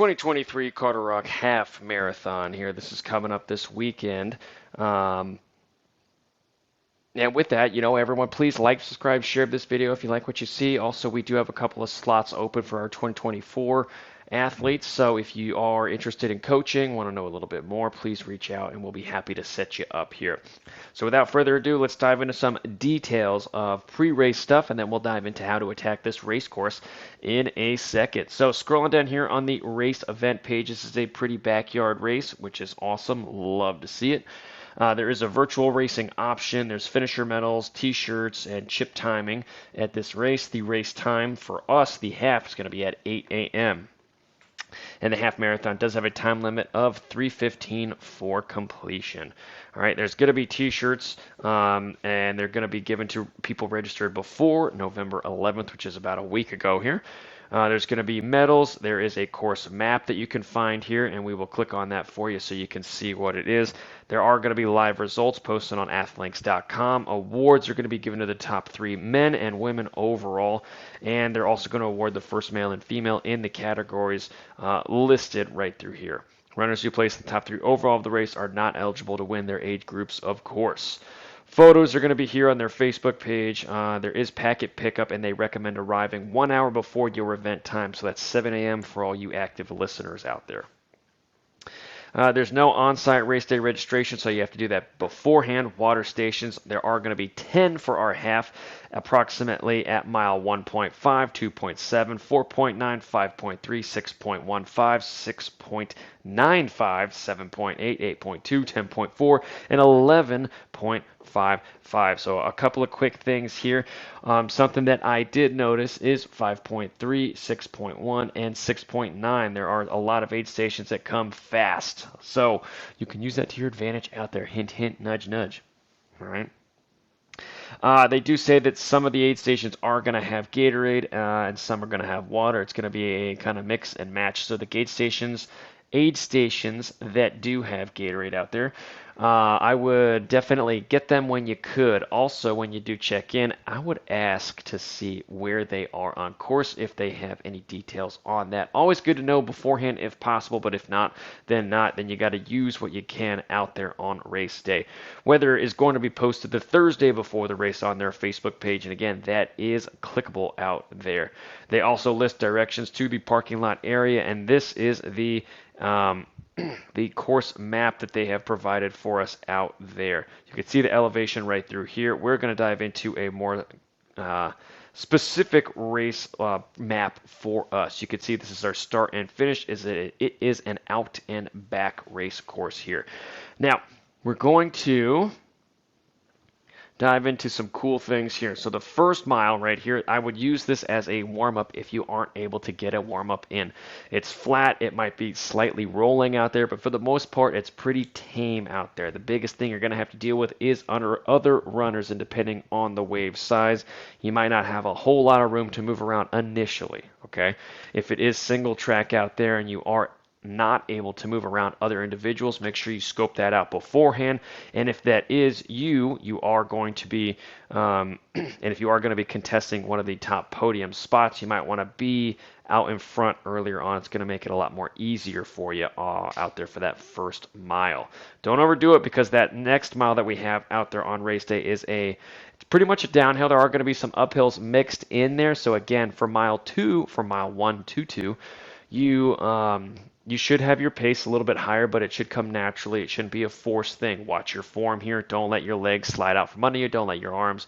2023 Carter Rock Half Marathon here. This is coming up this weekend. Um, and with that, everyone, please like, subscribe, share this video if you like what you see. Also, we do have a couple of slots open for our 2024 athletes. So if you are interested in coaching, want to know a little bit more, please reach out and we'll be happy to set you up here. So without further ado, let's dive into some details of pre-race stuff, and then we'll dive into how to attack this race course in a second. So scrolling down here on the race event page, this is a pretty backyard race, which is awesome. Love to see it. There is a virtual racing option. There's finisher medals, t-shirts, and chip timing at this race. The race time for us, the half, is going to be at 8 a.m. And the half marathon does have a time limit of 3:15 for completion. All right, there's going to be t-shirts, and they're going to be given to people registered before November 11th, which is about a week ago here. There's going to be medals. There is a course map that you can find here, and we will click on that for you so you can see what it is. There are going to be live results posted on athlinks.com. Awards are going to be given to the top 3 men and women overall, and they're also going to award the first male and female in the categories listed right through here. Runners who place in the top 3 overall of the race are not eligible to win their age groups, of course. Photos are going to be here on their Facebook page. There is packet pickup, and they recommend arriving 1 hour before your event time, so that's 7 a.m. for all you active listeners out there. There's no on-site race day registration, so you have to do that beforehand. Water stations, there are going to be 10 for our half, approximately at mile 1.5, 2.7, 4.9, 5.3, 6.15, 6.95, 7.8, 8.2, 10.4, and 11.55. So a couple of quick things here. Something that I did notice is 5.3, 6.1, and 6.9. There are a lot of aid stations that come fast, so you can use that to your advantage out there. Hint, hint, nudge, nudge. All right. They do say that some of the aid stations are going to have Gatorade and some are going to have water. It's going to be a kind of mix and match. So the aid stations that do have Gatorade out there, I would definitely get them when you could. Also, when you do check in, I would ask to see where they are on course, if they have any details on that. Always good to know beforehand if possible, but if not, then not. Then you got to use what you can out there on race day. Weather is going to be posted the Thursday before the race on their Facebook page, and again, that is clickable out there. They also list directions to the parking lot area, and this is the the course map that they have provided for us out there. You can see the elevation right through here. We're going to dive into a more specific race map for us. You can see this is our start and finish. It is an out and back race course here. Now, we're going to dive into some cool things here. So the first mile right here, I would use this as a warm-up if you aren't able to get a warm-up in. It's flat, it might be slightly rolling out there, but for the most part, it's pretty tame out there. The biggest thing you're going to have to deal with is under other runners, and depending on the wave size, you might not have a whole lot of room to move around initially, okay? If it is single track out there and you are not able to move around other individuals, make sure you scope that out beforehand. And if that is you are going to be and if you are going to be contesting one of the top podium spots, you might want to be out in front earlier on. It's going to make it a lot more easier for you out there for that first mile. Don't overdo it, because that next mile that we have out there on race day is it's pretty much a downhill. There are going to be some uphills mixed in there. So again, for mile 1 to 2, you should have your pace a little bit higher, but it should come naturally. It shouldn't be a forced thing. Watch your form here. Don't let your legs slide out from under you. Don't let your arms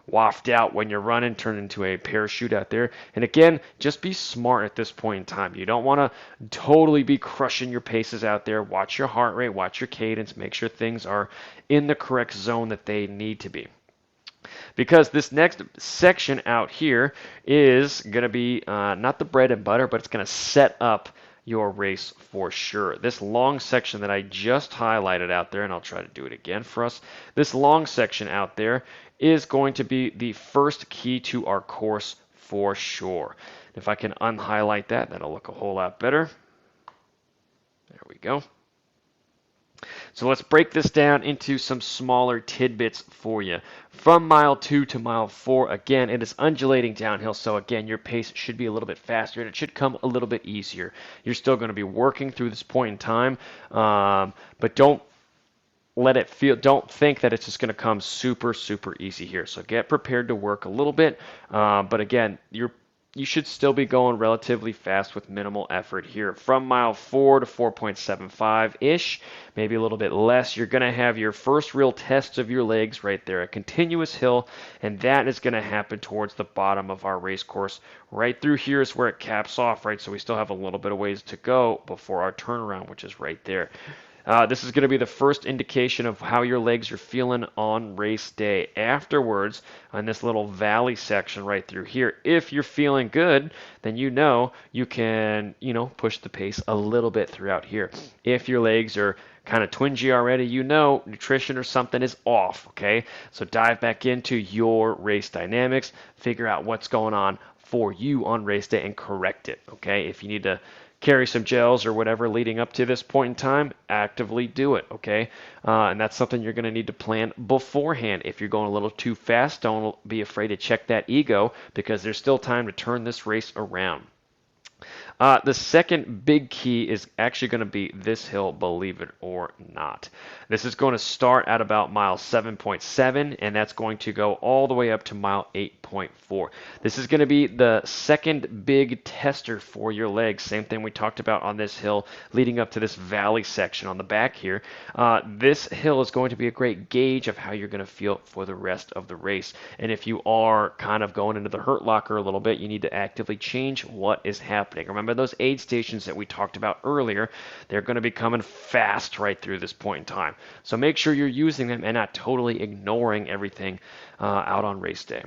waft out when you're running, turn into a parachute out there. And again, just be smart at this point in time. You don't want to totally be crushing your paces out there. Watch your heart rate, watch your cadence, make sure things are in the correct zone that they need to be. Because this next section out here is going to be not the bread and butter, but it's going to set up your race for sure. This long section that I just highlighted out there, and I'll try to do it again for us, this long section out there is going to be the first key to our course for sure. If I can unhighlight that, that'll look a whole lot better. There we go. So let's break this down into some smaller tidbits for you. From mile 2 to mile 4, again, it is undulating downhill, so again, your pace should be a little bit faster and it should come a little bit easier. You're still going to be working through this point in time, but don't think that it's just going to come super easy here. So get prepared to work a little bit, but again, you should still be going relatively fast with minimal effort here. From mile 4 to 4.75-ish, maybe a little bit less, you're going to have your first real test of your legs right there, a continuous hill, and that is going to happen towards the bottom of our race course. Right through here is where it caps off, right? So we still have a little bit of ways to go before our turnaround, which is right there. This is going to be the first indication of how your legs are feeling on race day. Afterwards, on this little valley section right through here, if you're feeling good, then you can, push the pace a little bit throughout here. If your legs are kind of twingy already, nutrition or something is off, okay? So dive back into your race dynamics, figure out what's going on for you on race day and correct it, okay? If you need to carry some gels or whatever leading up to this point in time, actively do it, okay? And that's something you're going to need to plan beforehand. If you're going a little too fast, don't be afraid to check that ego because there's still time to turn this race around. The second big key is actually going to be this hill, believe it or not. This is going to start at about mile 7.7, and that's going to go all the way up to mile 8.4. This is going to be the second big tester for your legs. Same thing we talked about on this hill leading up to this valley section on the back here. This hill is going to be a great gauge of how you're going to feel for the rest of the race. And if you are kind of going into the hurt locker a little bit, you need to actively change what is happening. Remember those aid stations that we talked about earlier, they're going to be coming fast right through this point in time. So make sure you're using them and not totally ignoring everything out on race day.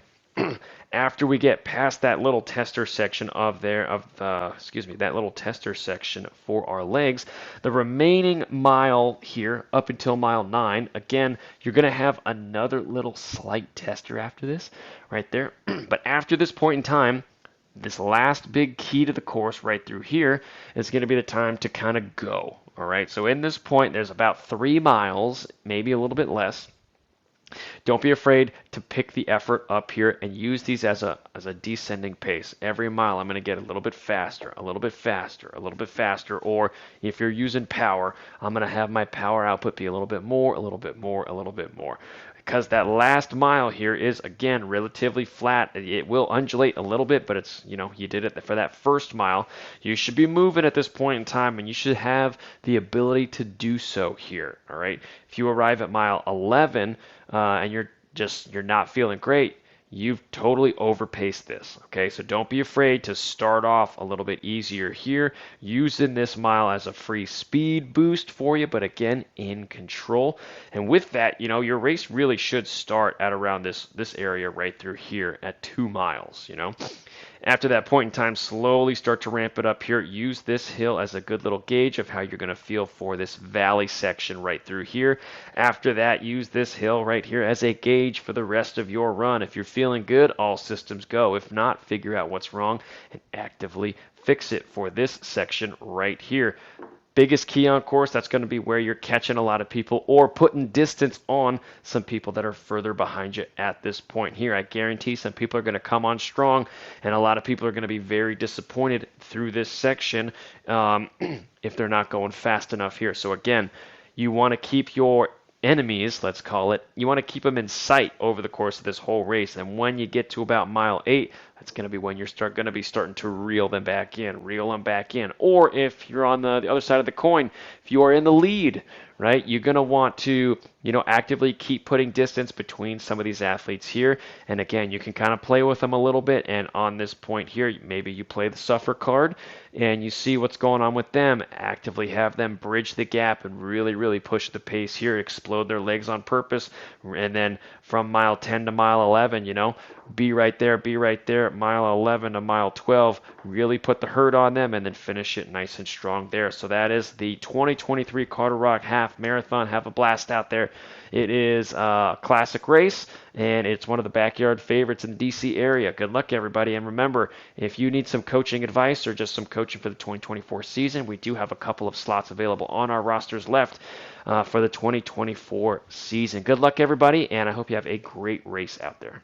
After we get past that little tester section that little tester section for our legs, the remaining mile here up until mile 9, again, you're going to have another little slight tester after this right there. But after this point in time, this last big key to the course right through here is going to be the time to kind of go. All right, so in this point, there's about 3 miles, maybe a little bit less. Don't be afraid to pick the effort up here and use these as a descending pace. Every mile I'm going to get a little bit faster, a little bit faster, a little bit faster, or if you're using power, I'm going to have my power output be a little bit more, a little bit more, a little bit more. Because that last mile here is, again, relatively flat. It will undulate a little bit, but it's, you did it for that first mile. You should be moving at this point in time, and you should have the ability to do so here, all right? If you arrive at mile 11 and you're not feeling great, you've totally overpaced this, okay? So don't be afraid to start off a little bit easier here, using this mile as a free speed boost for you, but again, in control. And with that, your race really should start at around this area right through here at 2 miles, After that point in time, slowly start to ramp it up here. Use this hill as a good little gauge of how you're going to feel for this valley section right through here. After that, use this hill right here as a gauge for the rest of your run. If you're feeling good, all systems go. If not, figure out what's wrong and actively fix it for this section right here. Biggest key on course, that's going to be where you're catching a lot of people or putting distance on some people that are further behind you at this point here. I guarantee some people are going to come on strong, and a lot of people are going to be very disappointed through this section if they're not going fast enough here. So again, you want to keep your enemies, let's call it, you want to keep them in sight over the course of this whole race. And when you get to about mile 8, that's going to be when you're going to be starting to reel them back in. Or if you're on the other side of the coin, if you are in the lead, right, you're going to want to, actively keep putting distance between some of these athletes here. And again, you can kind of play with them a little bit. And on this point here, maybe you play the suffer card and you see what's going on with them. Actively have them bridge the gap and really push the pace here, explode their legs on purpose. And then from mile 10 to mile 11, be right there. Mile 11 to mile 12, really put the hurt on them and then finish it nice and strong there. So that is the 2023 Carter Rock Half Marathon. Have a blast out there. there. It is a classic race, and it's one of the backyard favorites in the DC area. Good luck, everybody. And remember, if you need some coaching advice or just some coaching for the 2024 season, we do have a couple of slots available on our rosters left for the 2024 season. Good luck, everybody, and I hope you have a great race out there.